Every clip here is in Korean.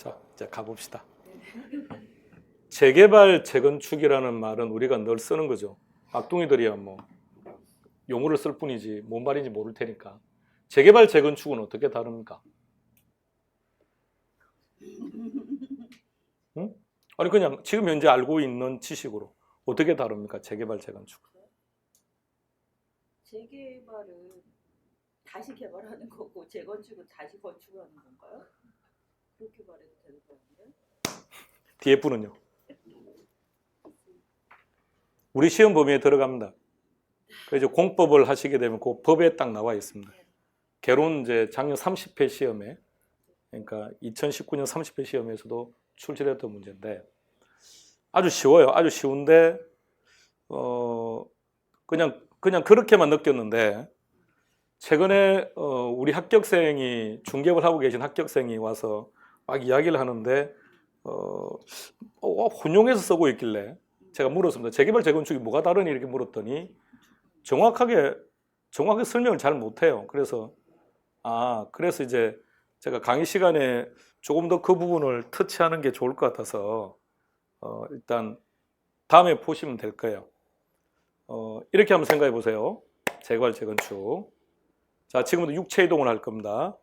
자, 이제 가봅시다. 재개발, 재건축이라는 말은 우리가 늘 쓰는 거죠. 막둥이들이야 뭐 용어를 쓸 뿐이지 뭔 말인지 모를 테니까. 재개발, 재건축은 어떻게 다릅니까? 응? 아니 그냥 지금 현재 알고 있는 지식으로 어떻게 다릅니까? 재개발, 재건축. 재개발은 다시 개발하는 거고 재건축은 다시 건축하는 건가요? 그렇게 말해도 되는 거 아닌가요? 뒤에 분은요? 우리 시험 범위에 들어갑니다. 그래서 공법을 하시게 되면 그 법에 딱 나와 있습니다. 개론 이제 작년 30회 시험에, 그러니까 2019년 30회 시험에서도 출제됐던 문제인데 아주 쉬워요. 아주 쉬운데 그냥 그렇게만 느꼈는데 최근에 우리 합격생이 중개를 하고 계신 합격생이 와서 막 이야기를 하는데 혼용해서 쓰고 있길래 제가 물었습니다. 재개발, 재건축이 뭐가 다르니 이렇게 물었더니 정확하게 설명을 잘 못해요. 그래서 그래서 이제 제가 강의 시간에 조금 더 그 부분을 터치하는 게 좋을 것 같아서 일단 다음에 보시면 될 거예요. 이렇게 한번 생각해 보세요. 재개발, 재건축. 자, 지금부터 육체 이동을 할 겁니다.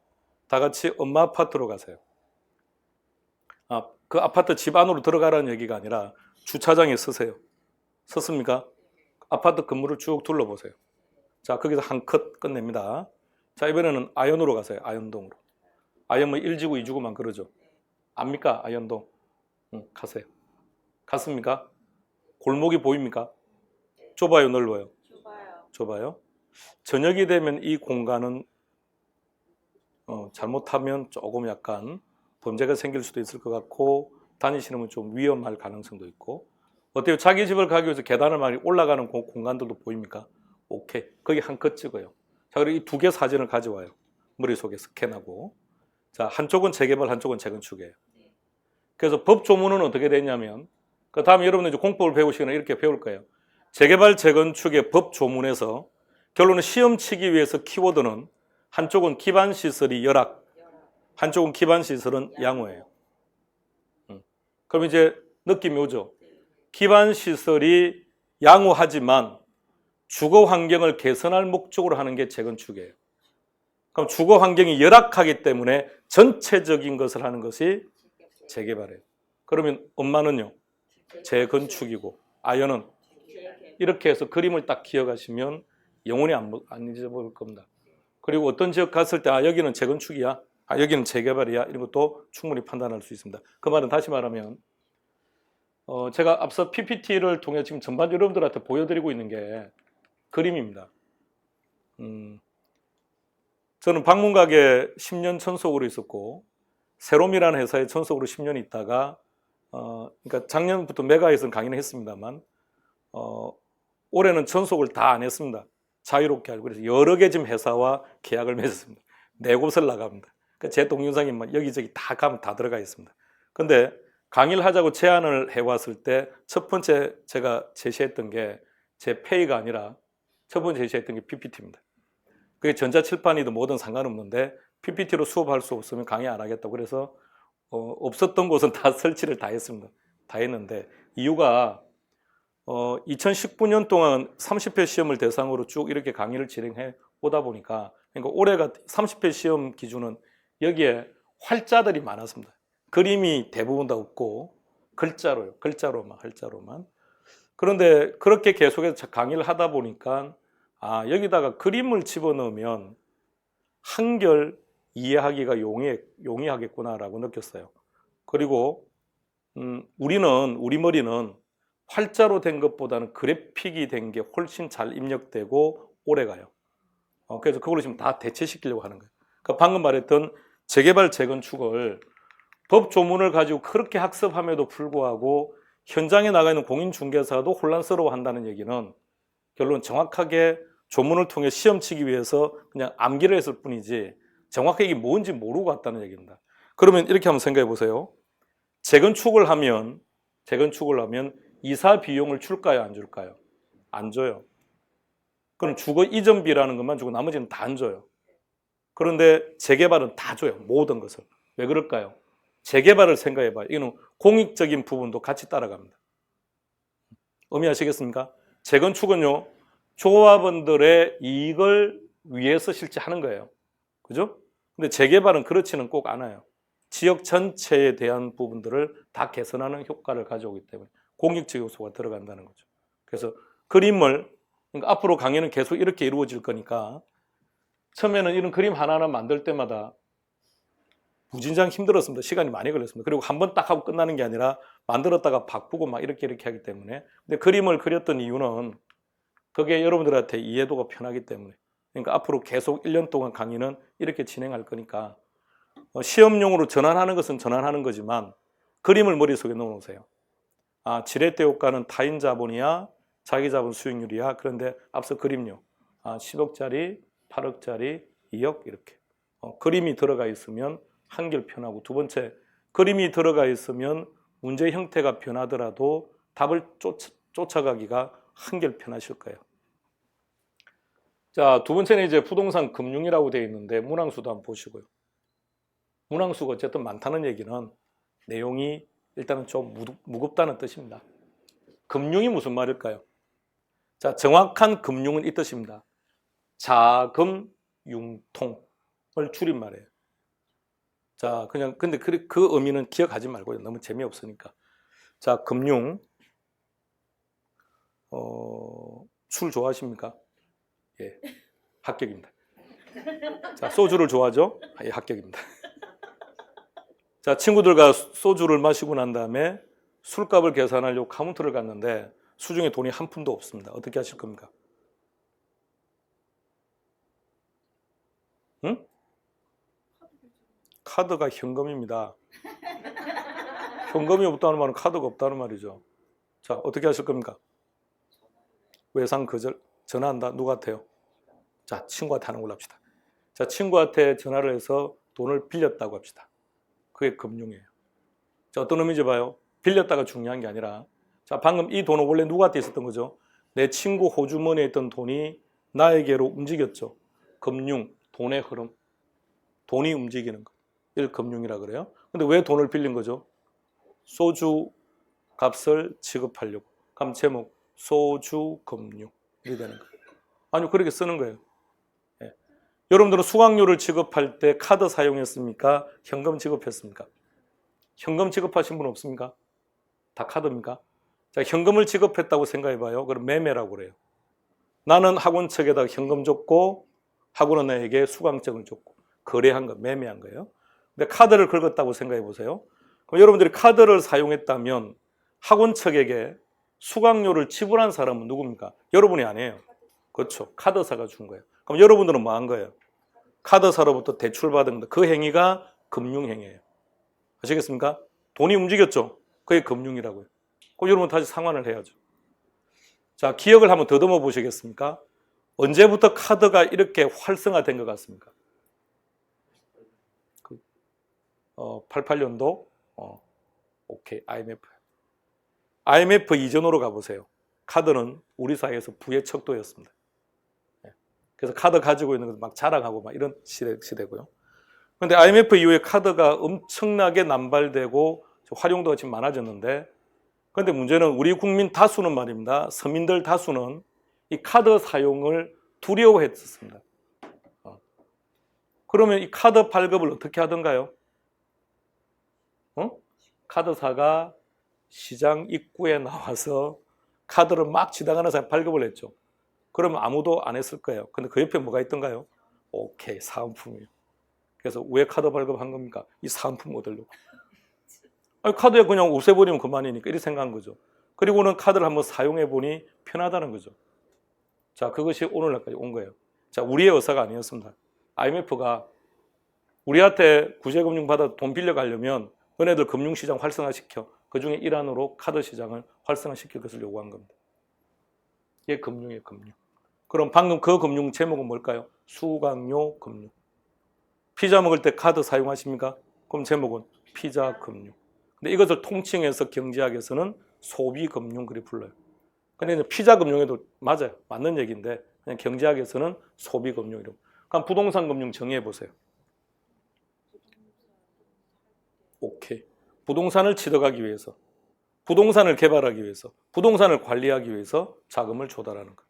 다 같이 엄마 아파트로 가세요. 그 아파트 집 안으로 들어가라는 얘기가 아니라 주차장에 서세요. 섰습니까? 아파트 건물을 쭉 둘러보세요. 자, 거기서 한 컷 끝냅니다. 자, 이번에는 아현으로 가세요. 아현동으로. 아현 뭐 1지구, 2지구만 그러죠. 압니까? 아현동. 가세요. 갔습니까? 골목이 보입니까? 좁아요, 넓어요? 좁아요. 저녁이 되면 이 공간은 잘못하면 조금 약간 범죄가 생길 수도 있을 것 같고 다니시는 분 좀 위험할 가능성도 있고. 어때요? 자기 집을 가기 위해서 계단을 많이 올라가는 공간들도 보입니까? 오케이. 거기 한 컷 찍어요. 자, 그리고 이 두 개 사진을 가져와요. 머릿속에 스캔하고. 자, 한쪽은 재개발, 한쪽은 재건축이에요. 그래서 법 조문은 어떻게 되냐면 그 다음에 여러분들 이제 공법을 배우시거나 이렇게 배울 거예요. 재개발, 재건축의 법 조문에서 결론은 시험 치기 위해서 키워드는 한쪽은 기반시설이 열악, 한쪽은 기반시설은 양호예요. 그럼 이제 느낌이 오죠. 기반시설이 양호하지만 주거 환경을 개선할 목적으로 하는 게 재건축이에요. 그럼 주거 환경이 열악하기 때문에 전체적인 것을 하는 것이 재개발이에요. 그러면 엄마는요? 재건축이고 아연은 이렇게 해서 그림을 딱 기억하시면 영원히 안 잊어버릴 겁니다. 그리고 어떤 지역 갔을 때 여기는 재건축이야, 여기는 재개발이야 이런 것도 충분히 판단할 수 있습니다. 그 말은 다시 말하면 제가 앞서 PPT를 통해 지금 전반 여러분들한테 보여드리고 있는 게 그림입니다. 저는 방문가게 10년 전속으로 있었고 세롬이라는 회사에 전속으로 10년 있다가 그러니까 작년부터 메가에서는 강의는 했습니다만 올해는 전속을 다 안 했습니다. 자유롭게 하고 그래서 여러 개 지금 회사와 계약을 맺었습니다. 네 곳을 나갑니다. 그러니까 제 동영상이 막 여기저기 다 가면 다 들어가 있습니다. 근데 강의를 하자고 제안을 해왔을 때 첫 번째 제가 제시했던 게 제 페이가 아니라 첫 번째 제시했던 게 PPT입니다. 그게 전자칠판이든 뭐든 상관없는데 PPT로 수업할 수 없으면 강의 안 하겠다고 그래서 없었던 곳은 다 설치를 다 했습니다. 다 했는데 이유가 2019년 동안 30회 시험을 대상으로 쭉 이렇게 강의를 진행해 오다 보니까 그러니까 올해가 30회 시험 기준은 여기에 활자들이 많았습니다. 그림이 대부분 다 없고 글자로요. 글자로만. 그런데 그렇게 계속해서 강의를 하다 보니까 여기다가 그림을 집어넣으면 한결 이해하기가 용이하겠구나라고 느꼈어요. 그리고 우리 머리는 활자로 된 것보다는 그래픽이 된 게 훨씬 잘 입력되고 오래가요. 그래서 그걸로 지금 다 대체시키려고 하는 거예요. 그러니까 방금 말했던 재개발, 재건축을 법 조문을 가지고 그렇게 학습함에도 불구하고 현장에 나가 있는 공인중개사도 혼란스러워한다는 얘기는 결론 정확하게 조문을 통해 시험 치기 위해서 그냥 암기를 했을 뿐이지 정확하게 이게 뭔지 모르고 왔다는 얘기입니다. 그러면 이렇게 한번 생각해 보세요. 재건축을 하면 이사 비용을 줄까요, 안 줄까요? 안 줘요. 그럼 주거 이전비라는 것만 주고 나머지는 다 안 줘요. 그런데 재개발은 다 줘요. 모든 것을. 왜 그럴까요? 재개발을 생각해 봐요. 이거는 공익적인 부분도 같이 따라갑니다. 의미하시겠습니까? 재건축은요, 조합원들의 이익을 위해서 실제 하는 거예요. 그죠? 근데 재개발은 그렇지는 꼭 않아요. 지역 전체에 대한 부분들을 다 개선하는 효과를 가져오기 때문에 공익적 요소가 들어간다는 거죠. 그래서 그림을, 그러니까 앞으로 강의는 계속 이렇게 이루어질 거니까 처음에는 이런 그림 하나하나 만들 때마다 무진장 힘들었습니다. 시간이 많이 걸렸습니다. 그리고 한 번 딱 하고 끝나는 게 아니라 만들었다가 바꾸고 막 이렇게 하기 때문에. 근데 그림을 그렸던 이유는 그게 여러분들한테 이해도가 편하기 때문에. 그러니까 앞으로 계속 1년 동안 강의는 이렇게 진행할 거니까 시험용으로 전환하는 것은 전환하는 거지만 그림을 머릿속에 넣어놓으세요. 아, 지렛대 효과는 타인 자본이야, 자기 자본 수익률이야. 그런데 앞서 그림요. 아, 10억짜리, 8억짜리, 2억 이렇게. 그림이 들어가 있으면 한결 편하고, 두 번째, 그림이 들어가 있으면 문제 형태가 변하더라도 답을 쫓아가기가 한결 편하실 거예요. 자, 두 번째는 이제 부동산 금융이라고 되어 있는데 문항수도 한번 보시고요. 문항수가 어쨌든 많다는 얘기는 내용이 일단은 좀 무겁다는 뜻입니다. 금융이 무슨 말일까요? 자, 정확한 금융은 이 뜻입니다. 자금, 융통을 줄임말이에요. 자, 그냥 근데 그 의미는 기억하지 말고요. 너무 재미없으니까. 자, 금융. 술 좋아하십니까? 예. 합격입니다. 자, 소주를 좋아하죠? 예, 합격입니다. 자, 친구들과 소주를 마시고 난 다음에 술값을 계산하려고 카운터를 갔는데 수중에 돈이 한 푼도 없습니다. 어떻게 하실 겁니까? 응? 카드가 현금입니다. 현금이 없다는 말은 카드가 없다는 말이죠. 자, 어떻게 하실 겁니까? 외상 거절, 전화한다. 누구한테요? 자, 친구한테 하는 걸로 합시다. 자, 친구한테 전화를 해서 돈을 빌렸다고 합시다. 그게 금융이에요. 자, 어떤 의미인지 봐요. 빌렸다가 중요한 게 아니라, 자, 방금 이 돈은 원래 누구한테 있었던 거죠? 내 친구 호주머니에 있던 돈이 나에게로 움직였죠. 금융, 돈의 흐름. 돈이 움직이는 거. 이걸 금융이라 그래요. 근데 왜 돈을 빌린 거죠? 소주 값을 지급하려고. 그럼 제목, 소주 금융. 이렇게 되는 거예요. 아니요, 그렇게 쓰는 거예요. 예. 여러분들은 수강료를 지급할 때 카드 사용했습니까? 현금 지급했습니까? 현금 지급하신 분 없습니까? 다 카드입니까? 자, 현금을 지급했다고 생각해 봐요. 그럼 매매라고 그래요. 나는 학원 측에다 현금 줬고 학원은 나에게 수강증을 줬고 거래한 거, 매매한 거예요. 근데 카드를 긁었다고 생각해 보세요. 그럼 여러분들이 카드를 사용했다면 학원 측에게 수강료를 지불한 사람은 누굽니까? 여러분이 아니에요. 그렇죠. 카드사가 준 거예요. 그럼 여러분들은 뭐 한 거예요? 카드사로부터 대출받은 거. 그 행위가 금융행위예요. 아시겠습니까? 돈이 움직였죠. 그게 금융이라고요. 그럼 여러분 다시 상환을 해야죠. 자, 기억을 한번 더듬어 보시겠습니까? 언제부터 카드가 이렇게 활성화된 것 같습니까? 88년도 오케이, IMF 이전으로 가보세요. 카드는 우리 사회에서 부의 척도였습니다. 그래서 카드 가지고 있는 것을 막 자랑하고 막 이런 시대고요. 그런데 IMF 이후에 카드가 엄청나게 남발되고 활용도가 지금 많아졌는데, 그런데 문제는 우리 국민 다수는 말입니다. 서민들 다수는 이 카드 사용을 두려워했었습니다. 그러면 이 카드 발급을 어떻게 하던가요? 카드사가 시장 입구에 나와서 카드를 막 지나가는 사람 발급을 했죠. 그러면 아무도 안 했을 거예요. 근데 그 옆에 뭐가 있던가요? 오케이, 사은품이에요. 그래서 왜 카드 발급한 겁니까? 이 사은품 얻으려고. 아니, 카드에 그냥 없애버리면 그만이니까 이렇게 생각한 거죠. 그리고는 카드를 한번 사용해 보니 편하다는 거죠. 자, 그것이 오늘날까지 온 거예요. 자, 우리의 의사가 아니었습니다. IMF가 우리한테 구제금융 받아 돈 빌려가려면 너네들 금융시장 활성화시켜. 그 중에 일환으로 카드 시장을 활성화시킬 것을 요구한 겁니다. 이게 금융이에요, 금융. 그럼 방금 그 금융 제목은 뭘까요? 수강료 금융. 피자 먹을 때 카드 사용하십니까? 그럼 제목은 피자 금융. 근데 이것을 통칭해서 경제학에서는 소비 금융 그리 불러요. 근데 이제 피자 금융에도 맞아요. 맞는 얘기인데 그냥 경제학에서는 소비 금융이라고. 그럼 부동산 금융 정의해 보세요. 오케이. 부동산을 취득하기 위해서, 부동산을 개발하기 위해서, 부동산을 관리하기 위해서 자금을 조달하는 거.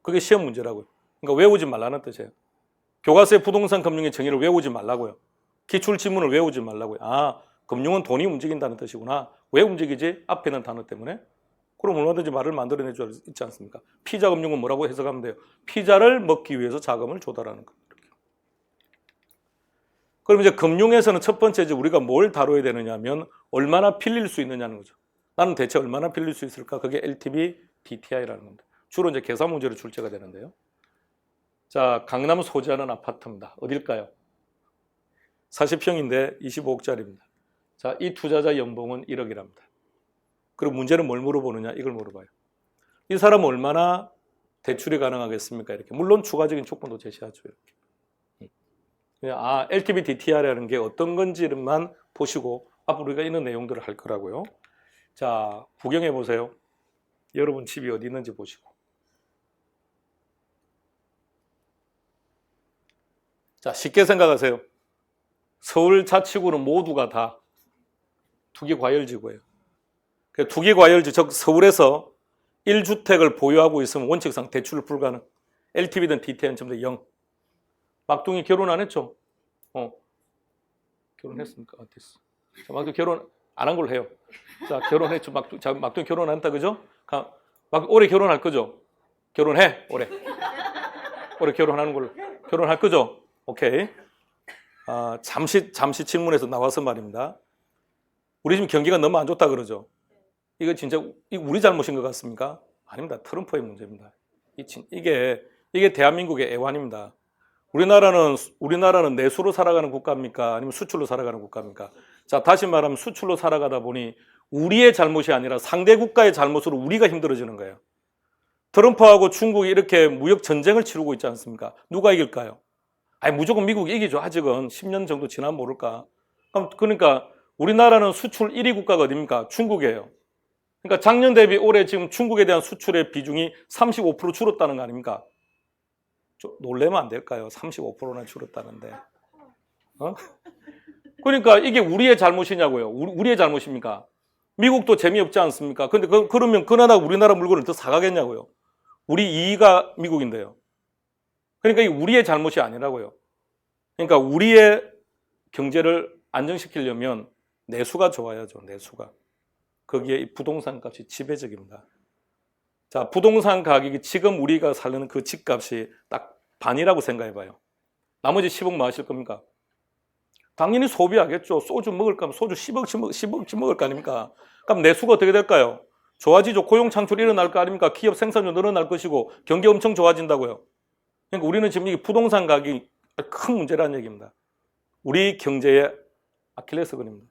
그게 시험 문제라고요. 그러니까 외우지 말라는 뜻이에요. 교과서의 부동산 금융의 정의를 외우지 말라고요. 기출 지문을 외우지 말라고요. 아, 금융은 돈이 움직인다는 뜻이구나. 왜 움직이지? 앞에 있는 단어 때문에. 그럼 얼마든지 말을 만들어낼 수 있지 않습니까? 피자 금융은 뭐라고 해석하면 돼요? 피자를 먹기 위해서 자금을 조달하는 것. 그럼 이제 금융에서는 첫 번째 이제 우리가 뭘 다뤄야 되느냐면 얼마나 빌릴 수 있느냐는 거죠. 나는 대체 얼마나 빌릴 수 있을까? 그게 LTV, DTI라는 겁니다. 주로 이제 계산 문제로 출제가 되는데요. 자, 강남 소재하는 아파트입니다. 어딜까요? 40평인데 25억짜리입니다. 자, 이 투자자 연봉은 1억이랍니다. 그리고 문제는 뭘 물어보느냐? 이걸 물어봐요. 이 사람은 얼마나 대출이 가능하겠습니까? 이렇게. 물론 추가적인 조건도 제시하죠. 이렇게. 그냥 LTV, DTI라는 게 어떤 건지만 보시고 앞으로 우리가 있는 내용들을 할 거라고요. 자, 구경해 보세요. 여러분 집이 어디 있는지 보시고. 자, 쉽게 생각하세요. 서울 자치구는 모두가 다 투기과열지구예요. 투기과열지, 즉 서울에서 1주택을 보유하고 있으면 원칙상 대출 불가능. LTV든 DTI는 전부 다 0. 막둥이 결혼 안 했죠? 결혼했습니까? 됐어. 자, 막둥이 결혼 안 한 걸로 해요. 자, 결혼했죠. 막둥이 결혼 안 했다, 그죠? 올해 결혼할 거죠? 결혼해, 올해. 올해 결혼하는 걸로. 결혼할 거죠? 오케이. 잠시 질문에서 나와서 말입니다. 우리 지금 경기가 너무 안 좋다 그러죠? 이거 진짜 우리 잘못인 것 같습니까? 아닙니다. 트럼프의 문제입니다. 이게 대한민국의 애환입니다. 우리나라는 내수로 살아가는 국가입니까? 아니면 수출로 살아가는 국가입니까? 자, 다시 말하면 수출로 살아가다 보니 우리의 잘못이 아니라 상대 국가의 잘못으로 우리가 힘들어지는 거예요. 트럼프하고 중국이 이렇게 무역 전쟁을 치르고 있지 않습니까? 누가 이길까요? 무조건 미국이 이기죠. 아직은 10년 정도 지나면 모를까. 그러니까 우리나라는 수출 1위 국가가 어딥니까? 중국이에요. 그러니까 작년 대비 올해 지금 중국에 대한 수출의 비중이 35% 줄었다는 거 아닙니까? 좀 놀래면 안 될까요? 35%나 줄었다는데. 그러니까 이게 우리의 잘못이냐고요. 우리의 잘못입니까? 미국도 재미없지 않습니까? 근데 그러면 그 나라 우리나라 물건을 더 사가겠냐고요. 우리 2위가 미국인데요. 그러니까 이게 우리의 잘못이 아니라고요. 그러니까 우리의 경제를 안정시키려면 내수가 좋아야죠. 내수가. 거기에 이 부동산 값이 지배적입니다. 자, 부동산 가격이 지금 우리가 살려는 그 집값이 딱 반이라고 생각해봐요. 나머지 10억 뭐 하실 겁니까? 당연히 소비하겠죠. 소주 먹을 거면 소주 10억치 먹을 거 아닙니까? 그럼 내수가 어떻게 될까요? 좋아지죠. 고용 창출이 일어날 거 아닙니까? 기업 생산도 늘어날 것이고 경기 엄청 좋아진다고요. 그러니까 우리는 지금 이 부동산 가격이 큰 문제라는 얘기입니다. 우리 경제의 아킬레스건입니다.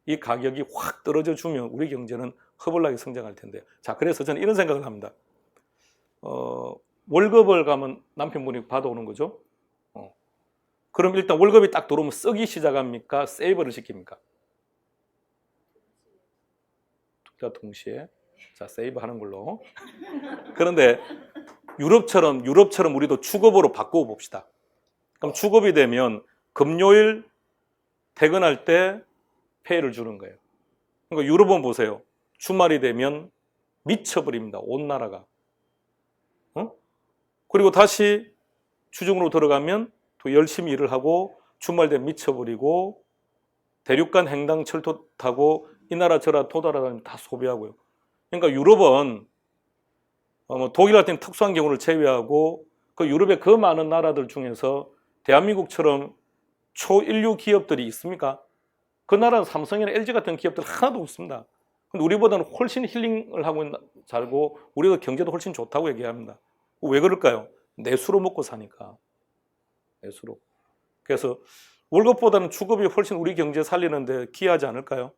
이 가격이 확 떨어져 주면 우리 경제는 허벌나게 성장할 텐데. 자, 그래서 저는 이런 생각을 합니다. 월급을 가면 남편분이 받아오는 거죠. 그럼 일단 월급이 딱 들어오면 쓰기 시작합니까? 세이브를 시킵니까? 둘 다 동시에. 자, 세이브 하는 걸로. 그런데 유럽처럼 우리도 주급으로 바꾸어 봅시다. 그럼 주급이 되면 금요일 퇴근할 때 페이를 주는 거예요. 그러니까 유럽은 보세요. 주말이 되면 미쳐버립니다. 온 나라가. 그리고 다시 주중으로 들어가면 또 열심히 일을 하고 주말 되면 미쳐버리고 대륙간 횡단 철도 타고 이 나라 저 나라 돌아다니면 다 소비하고요. 그러니까 유럽은 독일 같은 특수한 경우를 제외하고 그 유럽의 그 많은 나라들 중에서 대한민국처럼 초인류 기업들이 있습니까? 그 나라는 삼성이나 LG 같은 기업들 하나도 없습니다. 근데 우리보다는 훨씬 힐링을 하고 살고 우리가 경제도 훨씬 좋다고 얘기합니다. 왜 그럴까요? 내수로 먹고 사니까. 내수로. 그래서 월급보다는 주급이 훨씬 우리 경제 살리는데 기여하지 않을까요?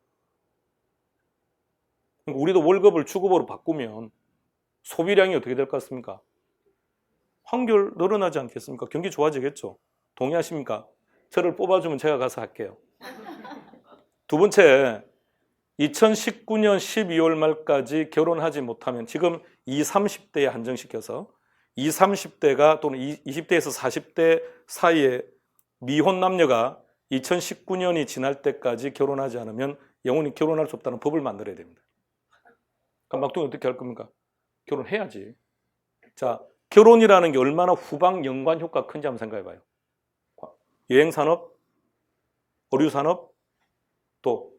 우리도 월급을 주급으로 바꾸면 소비량이 어떻게 될 것 같습니까? 환율 늘어나지 않겠습니까? 경기 좋아지겠죠. 동의하십니까? 저를 뽑아주면 제가 가서 할게요. 두 번째, 2019년 12월 말까지 결혼하지 못하면 지금 20, 30대에 한정시켜서 20, 30대가 또는 20대에서 40대 사이에 미혼 남녀가 2019년이 지날 때까지 결혼하지 않으면 영원히 결혼할 수 없다는 법을 만들어야 됩니다. 그럼 막둥이 어떻게 할 겁니까? 결혼해야지. 자, 결혼이라는 게 얼마나 후방 연관 효과가 큰지 한번 생각해 봐요. 여행산업, 의류산업, 또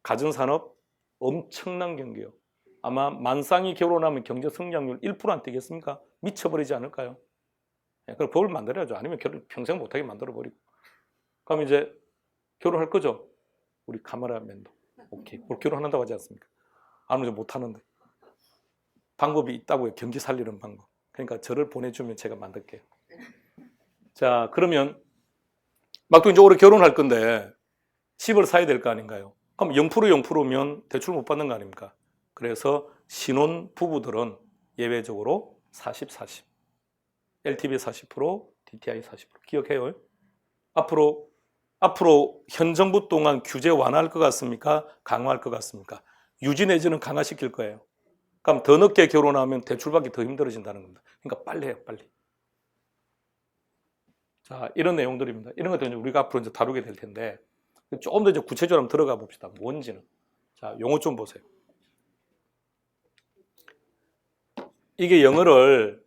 가전산업, 엄청난 경기요. 아마 만쌍이 결혼하면 경제 성장률 1% 안 뛰겠습니까? 미쳐버리지 않을까요? 그럼 법을 만들어야죠. 아니면 결혼 평생 못하게 만들어버리고. 그럼 이제 결혼할 거죠? 우리 카메라맨도. 오케이. 뭘 결혼한다고 하지 않습니까? 아무도 못하는데. 방법이 있다고요. 경기 살리는 방법. 그러니까 저를 보내주면 제가 만들게요. 자, 그러면 막둥이 이제 올해 결혼할 건데 집을 사야 될 거 아닌가요? 그럼 0%면 대출 못 받는 거 아닙니까? 그래서 신혼 부부들은 예외적으로 40, 40. LTV 40%, DTI 40%. 기억해요. 앞으로 현 정부 동안 규제 완화할 것 같습니까? 강화할 것 같습니까? 유지 내지는 강화시킬 거예요. 그럼 더 늦게 결혼하면 대출받기 더 힘들어진다는 겁니다. 그러니까 빨리 해요, 빨리. 자, 이런 내용들입니다. 이런 것들은 우리가 앞으로 이제 다루게 될 텐데 조금 더 이제 구체적으로 한번 들어가 봅시다. 뭔지는. 자, 용어 좀 보세요. 이게 영어를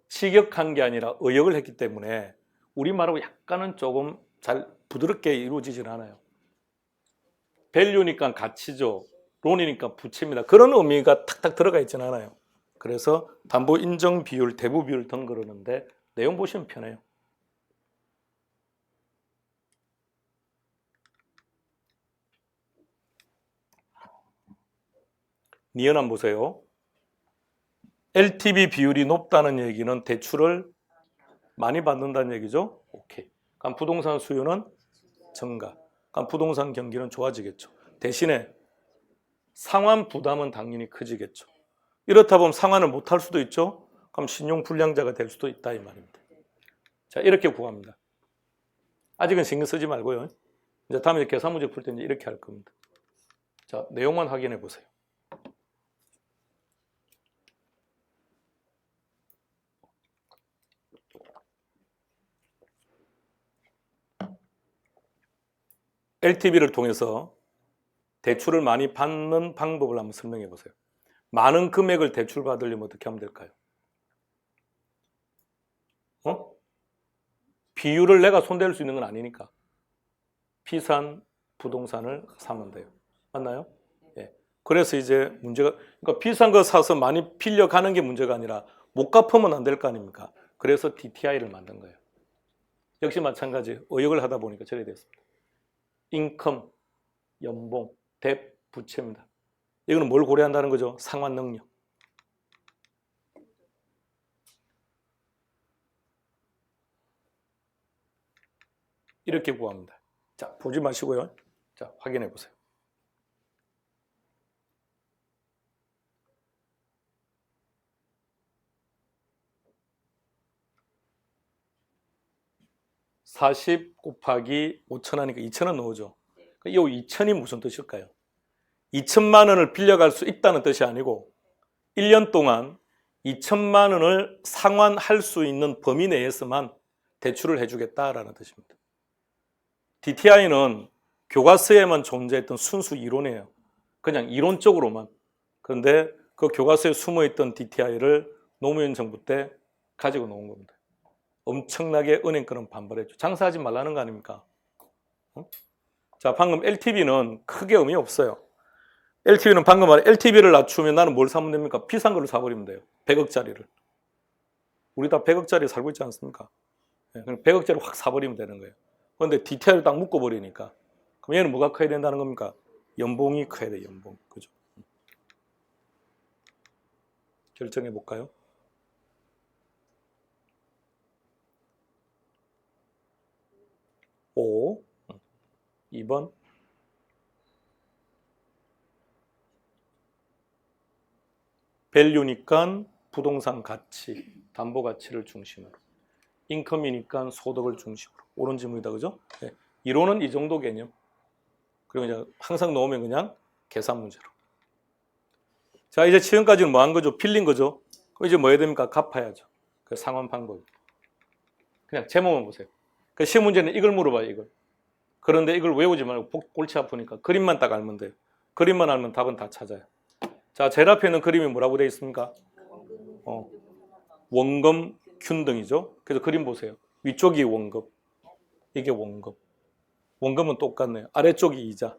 직역한 게 아니라 의역을 했기 때문에 우리말하고 약간은 조금 잘 부드럽게 이루어지진 않아요. value니까 가치죠. loan이니까 부채입니다. 그런 의미가 탁탁 들어가 있지는 않아요. 그래서 담보 인정 비율, 대부 비율 등 그러는데 내용 보시면 편해요. 니은함 보세요. LTV 비율이 높다는 얘기는 대출을 많이 받는다는 얘기죠. 오케이. 그럼 부동산 수요는 증가. 그럼 부동산 경기는 좋아지겠죠. 대신에 상환 부담은 당연히 커지겠죠. 이렇다 보면 상환을 못할 수도 있죠. 그럼 신용 불량자가 될 수도 있다 이 말입니다. 자, 이렇게 구합니다. 아직은 신경 쓰지 말고요. 이제 다음에 계산 문제 풀 때 이렇게 할 겁니다. 자, 내용만 확인해 보세요. LTV를 통해서 대출을 많이 받는 방법을 한번 설명해 보세요. 많은 금액을 대출 받으려면 어떻게 하면 될까요? 비율을 내가 손댈 수 있는 건 아니니까 비싼 부동산을 사면 돼요. 맞나요? 예. 그래서 이제 문제가, 그러니까 비싼 거 사서 많이 빌려가는 게 문제가 아니라 못 갚으면 안 될 거 아닙니까? 그래서 DTI를 만든 거예요. 역시 마찬가지 의역을 하다 보니까 저래 됐습니다. 인컴, 연봉, 대, 부채입니다. 이거는 뭘 고려한다는 거죠? 상환 능력. 이렇게 구합니다. 자, 보지 마시고요. 자, 확인해 보세요. (40) 곱하기 5천 하니까 2천원 넣어줘. 이 2천이 무슨 뜻일까요? 2천만 원을 빌려갈 수 있다는 뜻이 아니고 1년 동안 2천만 원을 상환할 수 있는 범위 내에서만 대출을 해주겠다라는 뜻입니다. DTI는 교과서에만 존재했던 순수 이론이에요. 그냥 이론적으로만. 그런데 그 교과서에 숨어있던 DTI를 노무현 정부 때 가지고 나온 겁니다. 엄청나게 은행권은 반발했죠. 장사하지 말라는 거 아닙니까? 자, 방금 LTV는 크게 의미 없어요. LTV는 방금 말해 LTV를 낮추면 나는 뭘 사면 됩니까? 비싼 걸 사버리면 돼요. 100억짜리를. 우리 다 100억짜리 살고 있지 않습니까? 그럼 100억짜리 확 사버리면 되는 거예요. 그런데 디테일을 딱 묶어버리니까. 그럼 얘는 뭐가 커야 된다는 겁니까? 연봉이 커야 돼요. 연봉. 그죠? 결정해 볼까요? (5) 2번 밸류니까 부동산 가치, 담보 가치를 중심으로, 인컴이니까 소득을 중심으로. 옳은 질문이다, 그죠? 네. 이론은 이 정도 개념. 그리고 이제 항상 넣으면 그냥 계산 문제로. 자, 이제 지금까지는 뭐 한 거죠? 빌린 거죠? 그럼 이제 뭐 해야 됩니까? 갚아야죠. 그 상환 방법. 그냥 제목만 보세요. 그 시험 문제는 이걸 물어봐요, 이걸. 그런데 이걸 외우지 말고 골치 아프니까 그림만 딱 알면 돼요. 그림만 알면 답은 다 찾아요. 자, 제일 앞에 있는 그림이 뭐라고 되어 있습니까? 원금 균등이죠. 그래서 그림 보세요. 위쪽이 원금, 이게 원금. 원금은 똑같네요. 아래쪽이 이자.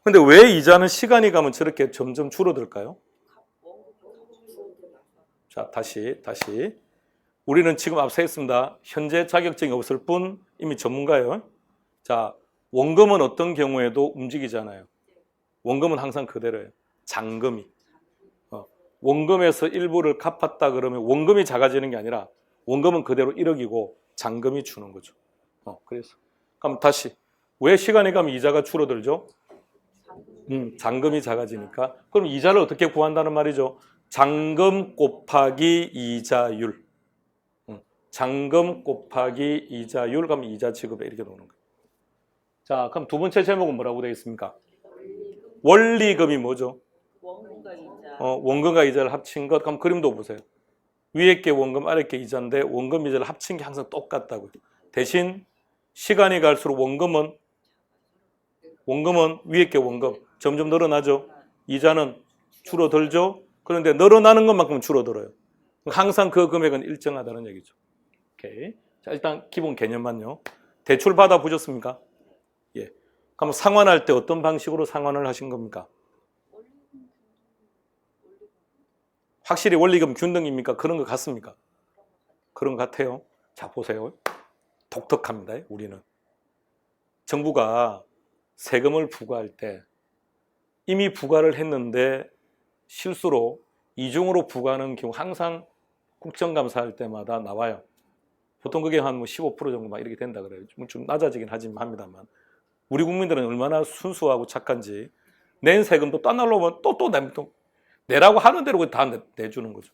근데 왜 이자는 시간이 가면 저렇게 점점 줄어들까요? 자, 다시. 우리는 지금 앞서 했습니다. 현재 자격증이 없을 뿐 이미 전문가예요. 자, 원금은 어떤 경우에도 움직이잖아요. 원금은 항상 그대로예요. 잔금이. 원금에서 일부를 갚았다 그러면 원금이 작아지는 게 아니라 원금은 그대로 1억이고 잔금이 주는 거죠. 그래서. 그럼 다시. 왜 시간이 가면 이자가 줄어들죠? 잔금이 작아지니까. 그럼 이자를 어떻게 구한다는 말이죠? 잔금 곱하기 이자율. 잔금 곱하기 이자율 그럼 이자 지급에 이렇게 나오는 거예요. 자, 그럼 두 번째 제목은 뭐라고 되어 있습니까? 원리금이 뭐죠? 원금과 이자. 원금과 이자를 합친 것. 그럼 그림도 보세요. 위에 게 원금, 아래 게 이자인데 원금, 이자를 합친 게 항상 똑같다고요. 대신 시간이 갈수록 원금은 위에 게 원금 점점 늘어나죠. 이자는 줄어들죠. 그런데 늘어나는 것만큼 줄어들어요. 항상 그 금액은 일정하다는 얘기죠. 오케이. 자, 일단 기본 개념만요. 대출 받아 보셨습니까? 예. 그럼 상환할 때 어떤 방식으로 상환을 하신 겁니까? 확실히 원리금 균등입니까? 그런 것 같습니까? 그런 것 같아요. 자, 보세요. 독특합니다. 우리는. 정부가 세금을 부과할 때 이미 부과를 했는데 실수로 이중으로 부과하는 경우 항상 국정감사할 때마다 나와요. 보통 그게 한 15% 정도 막 이렇게 된다 그래요. 좀 낮아지긴 합니다만. 우리 국민들은 얼마나 순수하고 착한지 낸 세금도 또 날라오면 또 내라고 하는 대로 다 내주는 거죠.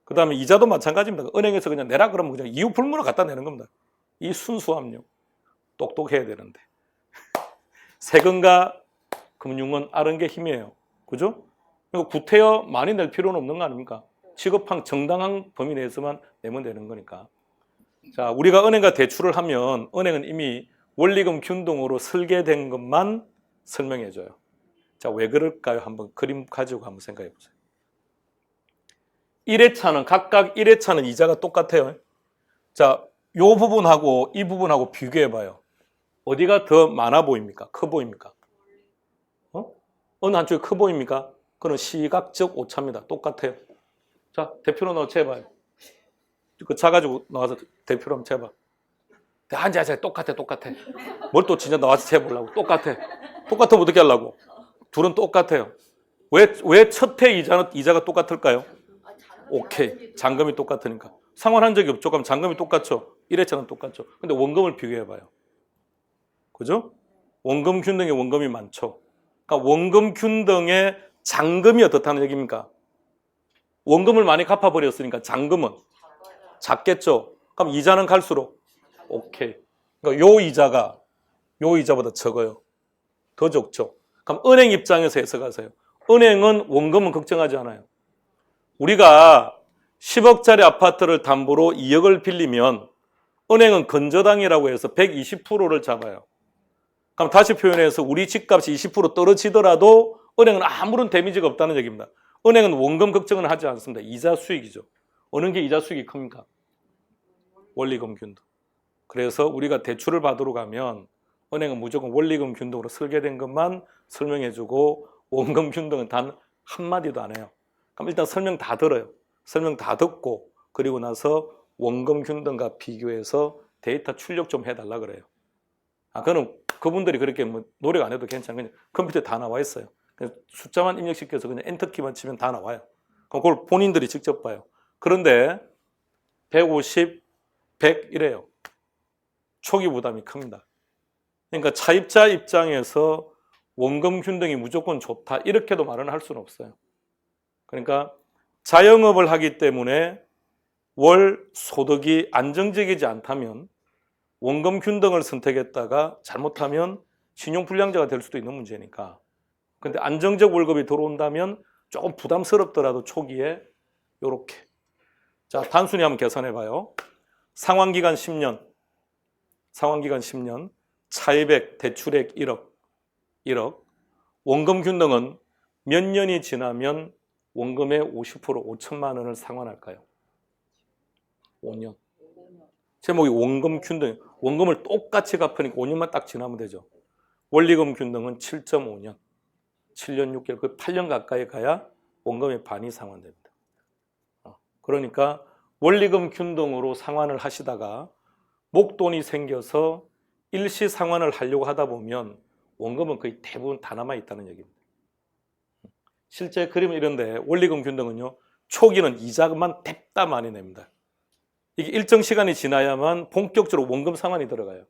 그 다음에 이자도 마찬가지입니다. 은행에서 그냥 내라 그러면 그냥 이유 불문을 갖다 내는 겁니다. 이 순수함요. 똑똑해야 되는데. 세금과 금융은 아는 게 힘이에요. 그죠? 구태여 많이 낼 필요는 없는 거 아닙니까? 취급한 정당한 범위 내에서만 내면 되는 거니까. 자, 우리가 은행과 대출을 하면 은행은 이미 원리금 균등으로 설계된 것만 설명해 줘요. 자, 왜 그럴까요? 한번 그림 가지고 한번 생각해 보세요. 1회차는 각각 1회차는 이자가 똑같아요. 자, 요 부분하고 이 부분하고 비교해 봐요. 어디가 더 많아 보입니까? 커 보입니까? 어느 한쪽이 커 보입니까? 그건 시각적 오차입니다. 똑같아요. 자, 대표로 넣어 재봐요. 그 차 가지고 나와서 대표로 한번 재봐. 앉아 똑같아. 뭘 또 진짜 나와서 재보려고. 똑같으면 어떻게 하려고? 둘은 똑같아요. 왜 첫 해 이자가 똑같을까요? 오케이. 잔금이 똑같으니까. 상환한 적이 없죠. 그럼 잔금이 똑같죠. 1회차는 똑같죠. 근데 원금을 비교해봐요. 그죠? 원금 균등에 원금이 많죠. 그러니까 원금 균등의 잔금이 어떻다는 얘기입니까? 원금을 많이 갚아버렸으니까 잔금은 작겠죠. 그럼 이자는 갈수록 오케이. 그러니까 요 이자보다 적어요. 더 적죠. 그럼 은행 입장에서 해석하세요. 은행은 원금은 걱정하지 않아요. 우리가 10억짜리 아파트를 담보로 2억을 빌리면 은행은 건저당이라고 해서 120%를 잡아요. 그럼 다시 표현해서 우리 집값이 20% 떨어지더라도 은행은 아무런 데미지가 없다는 얘기입니다. 은행은 원금 걱정은 하지 않습니다. 이자 수익이죠. 어느 게 이자 수익이 큽니까? 원리금 균등. 그래서 우리가 대출을 받으러 가면 은행은 무조건 원리금 균등으로 설계된 것만 설명해주고 원금 균등은 단 한마디도 안 해요. 그럼 일단 설명 다 들어요. 설명 다 듣고 그리고 나서 원금 균등과 비교해서 데이터 출력 좀 해달라 그래요. 그거는 그분들이 그렇게 뭐 노력 안 해도 괜찮아요. 그냥 컴퓨터에 다 나와 있어요. 그냥 숫자만 입력시켜서 그냥 엔터키만 치면 다 나와요. 그럼 그걸 본인들이 직접 봐요. 그런데 150, 100 이래요. 초기 부담이 큽니다. 그러니까 차입자 입장에서 원금 균등이 무조건 좋다 이렇게도 말은 할 수는 없어요. 그러니까 자영업을 하기 때문에 월 소득이 안정적이지 않다면 원금 균등을 선택했다가 잘못하면 신용불량자가 될 수도 있는 문제니까. 근데 안정적 월급이 들어온다면 조금 부담스럽더라도 초기에 요렇게. 자, 단순히 한번 계산해 봐요. 상환기간 10년. 차입액, 대출액 1억. 원금 균등은 몇 년이 지나면 원금의 50% 5천만 원을 상환할까요? 5년. 제목이 원금 균등. 원금을 똑같이 갚으니까 5년만 딱 지나면 되죠. 원리금 균등은 7.5년. 7년 6개월, 그 8년 가까이 가야 원금의 반이 상환됩니다. 그러니까 원리금 균등으로 상환을 하시다가 목돈이 생겨서 일시 상환을 하려고 하다 보면 원금은 거의 대부분 다 남아 있다는 얘기입니다. 실제 그림은 이런데 원리금 균등은요, 초기는 이자만 냅다 많이 냅니다. 이게 일정 시간이 지나야만 본격적으로 원금 상환이 들어가요.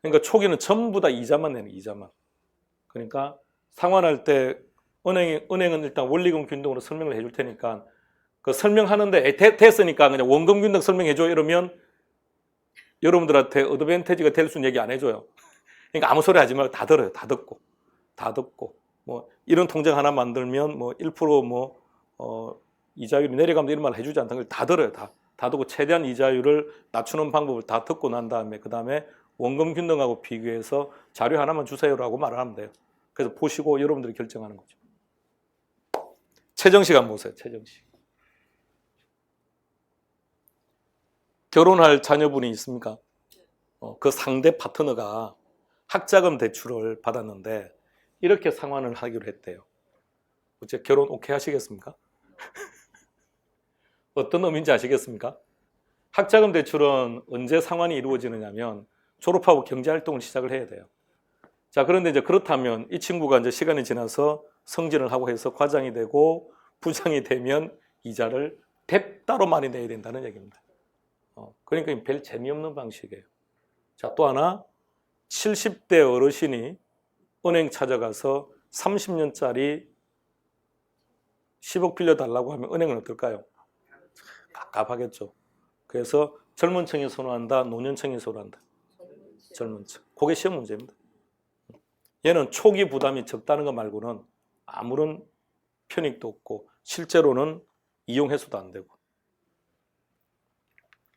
그러니까 초기는 전부 다 이자만 내는 이자만. 그러니까 상환할 때 은행은 일단 원리금 균등으로 설명을 해줄 테니까 그 설명하는데 됐으니까 그냥 원금 균등 설명해줘 이러면 여러분들한테 어드밴티지가 될 수는 얘기 안 해줘요. 그러니까 아무 소리 하지 말고 다 들어요. 다 듣고 뭐 이런 통장 하나 만들면 뭐 1% 이자율이 내려가면 이런 말 해주지 않다는 걸 다 들어요. 다 듣고 최대한 이자율을 낮추는 방법을 다 듣고 난 다음에 그 다음에 원금 균등하고 비교해서 자료 하나만 주세요라고 말을 하면 돼요. 그래서 보시고 여러분들이 결정하는 거죠. 최정식 한번 보세요. 최정식. 결혼할 자녀분이 있습니까? 그 상대 파트너가 학자금 대출을 받았는데 이렇게 상환을 하기로 했대요. 어째 결혼 오케이 하시겠습니까? 어떤 의미인지 아시겠습니까? 학자금 대출은 언제 상환이 이루어지느냐면 졸업하고 경제활동을 시작을 해야 돼요. 자, 그런데 이제 그렇다면 이 친구가 이제 시간이 지나서 성진을 하고 해서 과장이 되고 부장이 되면 이자를 대따로 많이 내야 된다는 얘기입니다. 그러니까 별 재미없는 방식이에요. 자, 또 하나 70대 어르신이 은행 찾아가서 30년짜리 10억 빌려달라고 하면 은행은 어떨까요? 갑갑하겠죠. 그래서 젊은 층이 선호한다, 노년층이 선호한다. 젊은 층. 그게 시험 문제입니다. 얘는 초기 부담이 적다는 것 말고는 아무런 편익도 없고 실제로는 이용해서도 안 되고.